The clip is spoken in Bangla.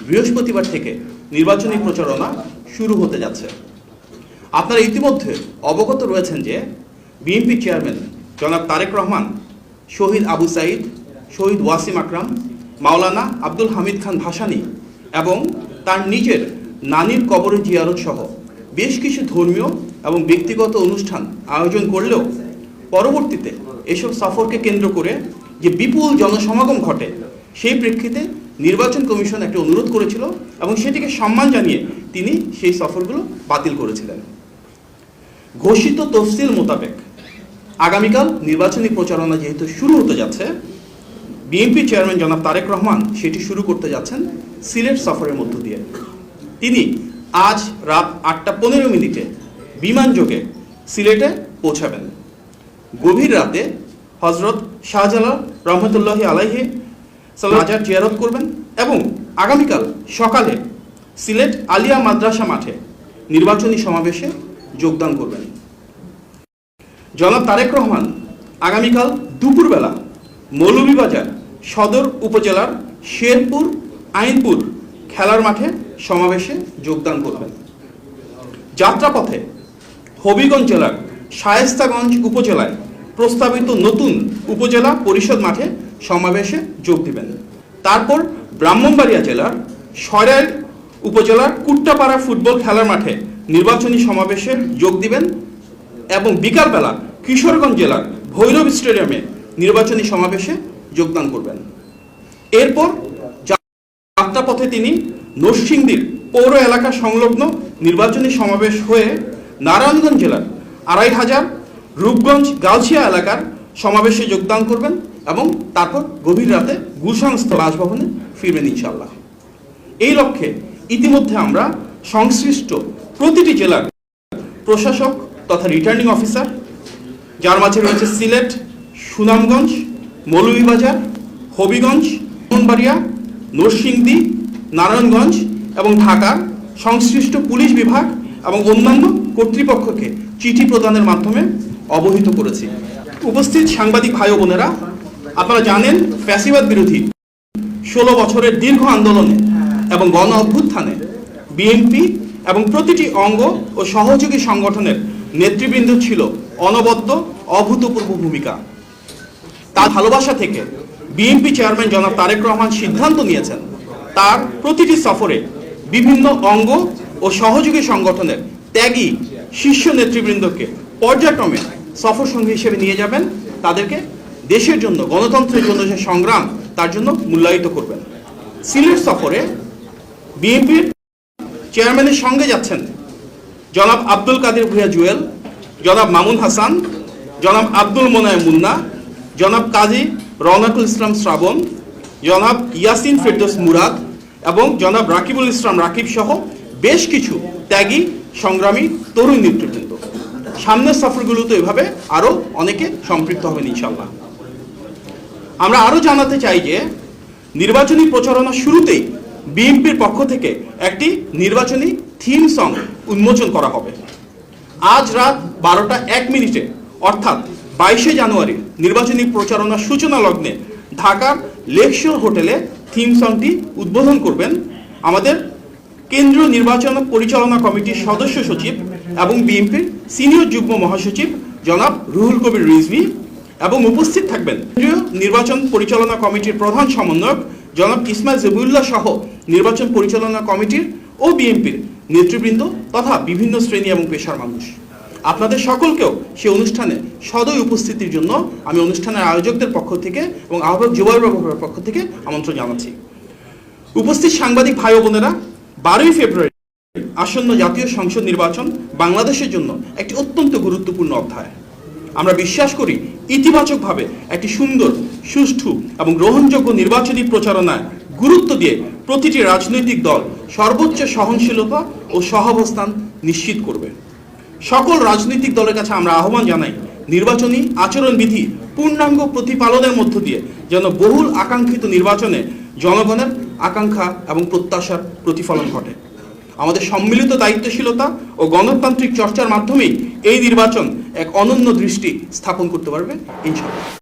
বৃহস্পতিবার থেকে নির্বাচনী প্রচারণা শুরু হতে যাচ্ছে। আপনারা ইতিমধ্যে অবগত রয়েছেন যে বিএনপি চেয়ারম্যান জনাব তারেক রহমান শহীদ আবু সাঈদ, শহীদ ওয়াসিম আকরাম, মাওলানা আব্দুল হামিদ খান ভাসানী এবং তার নিজের নানির কবরে জিয়ারত সহ বেশ কিছু ধর্মীয় এবং ব্যক্তিগত অনুষ্ঠান আয়োজন করলেও পরবর্তীতে এসব সফরকে কেন্দ্র করে যে বিপুল জনসমাগম ঘটে, সেই প্রেক্ষিতে নির্বাচন কমিশন একটি অনুরোধ করেছিল এবং সেটিকে সম্মান জানিয়ে তিনি সেই সফরগুলো বাতিল করেছিলেন। ঘোষিত তফসিল মোতাবেক আগামীকাল নির্বাচনী প্রচারণা যেহেতু শুরু হতে যাচ্ছে, বিএনপি চেয়ারম্যান জনাব তারেক রহমান সেটি শুরু করতে যাচ্ছেন সিলেট সফরের মধ্য দিয়ে। তিনি আজ রাত 8:15 বিমানযোগে সিলেটে পৌঁছাবেন। গভীর রাতে হজরত শাহজালাল রহমতুল্লাহি আলাইহি মাজার জিয়ারত করবেন এবং আগামীকাল সকালে সিলেট আলিয়া মাদ্রাসা মাঠে নির্বাচনী সমাবেশে যোগদান করবেন। জনাব তারেক রহমান আগামীকাল দুপুরবেলা মৌলভীবাজার সদর উপজেলার শেরপুর আইনপুর খেলার মাঠে সমাবেশে যোগদান করবেন। যাত্রাপথে হবিগঞ্জ জেলার শায়েস্তাগঞ্জ উপজেলায় প্রস্তাবিত নতুন উপজেলা পরিষদ মাঠে সমাবেশে যোগ দিবেন। তারপর ব্রাহ্মণবাড়িয়া জেলার সরাইল উপজেলার কুট্টাপাড়া ফুটবল খেলার মাঠে নির্বাচনী সমাবেশে যোগ দিবেন এবং বিকালবেলা কিশোরগঞ্জ জেলার ভৈরব স্টেডিয়ামে নির্বাচনী সমাবেশে যোগদান করবেন। এরপর যাত্রাপথে তিনি নরসিংদীর পৌর এলাকা সংলগ্ন নির্বাচনী সমাবেশ হয়ে নারায়ণগঞ্জ জেলার 2500 রূপগঞ্জ গাউছিয়া এলাকার সমাবেশে যোগদান করবেন এবং তারপর গভীর রাতে গুলশানস্থ বাসভবনে ফিরবেন ইনশাআল্লাহ। এই লক্ষ্যে ইতিমধ্যে আমরা সংশ্লিষ্ট প্রতিটি জেলার প্রশাসক তথা রিটার্নিং অফিসার, যার মাঝে রয়েছে সিলেট, সুনামগঞ্জ, মৌলভীবাজার, হবিগঞ্জ, ব্রাহ্মণবাড়িয়া, নরসিংদী, নারায়ণগঞ্জ এবং ঢাকার সংশ্লিষ্ট পুলিশ বিভাগ এবং অন্যান্য কর্তৃপক্ষকে চিঠি প্রদানের মাধ্যমে অবহিত করেছি। উপস্থিত সাংবাদিক ভাই ও বোনেরা, আপনারা জানেন ফ্যাসিবাদ বিরোধী 16 বছরের দীর্ঘ আন্দোলনে এবং গণ অভ্যুত্থানে বিএনপি এবং প্রতিটি অঙ্গ ও সহযোগী সংগঠনের নেতৃবৃন্দ ছিল অনবদ্য অভূতপূর্ব ভূমিকা। তার ভালোবাসা থেকে বিএনপি চেয়ারম্যান জনাব তারেক রহমান সিদ্ধান্ত নিয়েছেন তার প্রতিটি সফরে বিভিন্ন অঙ্গ ও সহযোগী সংগঠনের ত্যাগী শীর্ষ নেতৃবৃন্দকে পর্যায়ক্রমে সফর সঙ্গী হিসেবে নিয়ে যাবেন। তাদেরকে দেশের জন্য, গণতন্ত্রের জন্য যে সংগ্রাম, তার জন্য মূল্যায়িত করবেন। সিলেট সফরে বিএনপির চেয়ারম্যানের সঙ্গে যাচ্ছেন জনাব আব্দুল কাদের ভূঁইয়া জুয়েল, জনাব মামুন হাসান, জনাব আব্দুল মোনায়েম মুন্না, জনাব কাজী রওনাকুল ইসলাম শ্রাবণ, জনাব ইয়াসিন ফেরদৌস মুরাদ এবং জনাব রাকিবুল ইসলাম রাকিব সহ বেশ কিছু ত্যাগী সংগ্রামী তরুণ নেতৃবৃন্দ। সামনের সফরগুলোতে এভাবে আরও অনেকে সম্পৃক্ত হবেন ইনশাল্লাহ। আমরা আরও জানাতে চাই যে নির্বাচনী প্রচারণা শুরুতেই বিএনপির পক্ষ থেকে একটি নির্বাচনী থিম সং উন্মোচন করা হবে। আজ রাত 12:01 অর্থাৎ 22শে জানুয়ারি নির্বাচনী প্রচারণা সূচনা লগ্নে ঢাকার লেকশোর হোটেলে থিম সংটি উদ্বোধন করবেন আমাদের কেন্দ্রীয় নির্বাচন পরিচালনা কমিটির সদস্য সচিব এবং বিএনপির সিনিয়র যুগ্ম মহাসচিব জনাব রুহুল কবির রিজভী এবং উপস্থিত থাকবেন কেন্দ্রীয় নির্বাচন পরিচালনা কমিটির প্রধান সমন্বয়ক জনাব ইসমাইল জবিউল্লাহ সহ নির্বাচন পরিচালনা কমিটির ও বিএনপির নেতৃবৃন্দ তথা বিভিন্ন শ্রেণী এবং পেশার মানুষ। আপনাদের সকলকেও সে অনুষ্ঠানে সদয় উপস্থিতির জন্য আমি অনুষ্ঠানের আয়োজকদের পক্ষ থেকে এবং আহ্বায়ক জুবাইর বাবুর পক্ষ থেকে আমন্ত্রণ জানাচ্ছি। উপস্থিত সাংবাদিক ভাই ও বোনেরা, 12ই ফেব্রুয়ারি আসন্ন জাতীয় সংসদ নির্বাচন বাংলাদেশের জন্য একটি অত্যন্ত গুরুত্বপূর্ণ অধ্যায়। আমরা বিশ্বাস করি ইতিবাচকভাবে একটি সুন্দর, সুষ্ঠু এবং গ্রহণযোগ্য নির্বাচনী প্রচারণায় গুরুত্ব দিয়ে প্রতিটি রাজনৈতিক দল সর্বোচ্চ সহনশীলতা ও সহাবস্থান নিশ্চিত করবে। সকল রাজনৈতিক দলের কাছে আমরা আহ্বান জানাই, নির্বাচনী আচরণবিধি পূর্ণাঙ্গ প্রতিপালনের মধ্য দিয়ে যেন বহুল আকাঙ্ক্ষিত নির্বাচনে জনগণের আকাঙ্ক্ষা এবং প্রত্যাশার প্রতিফলন ঘটে। আমাদের সম্মিলিত দায়িত্বশীলতা ও গণতান্ত্রিক চর্চার মাধ্যমেই এই নির্বাচন এক অনন্য দৃষ্টি স্থাপন করতে পারবে ইনশাআল্লাহ।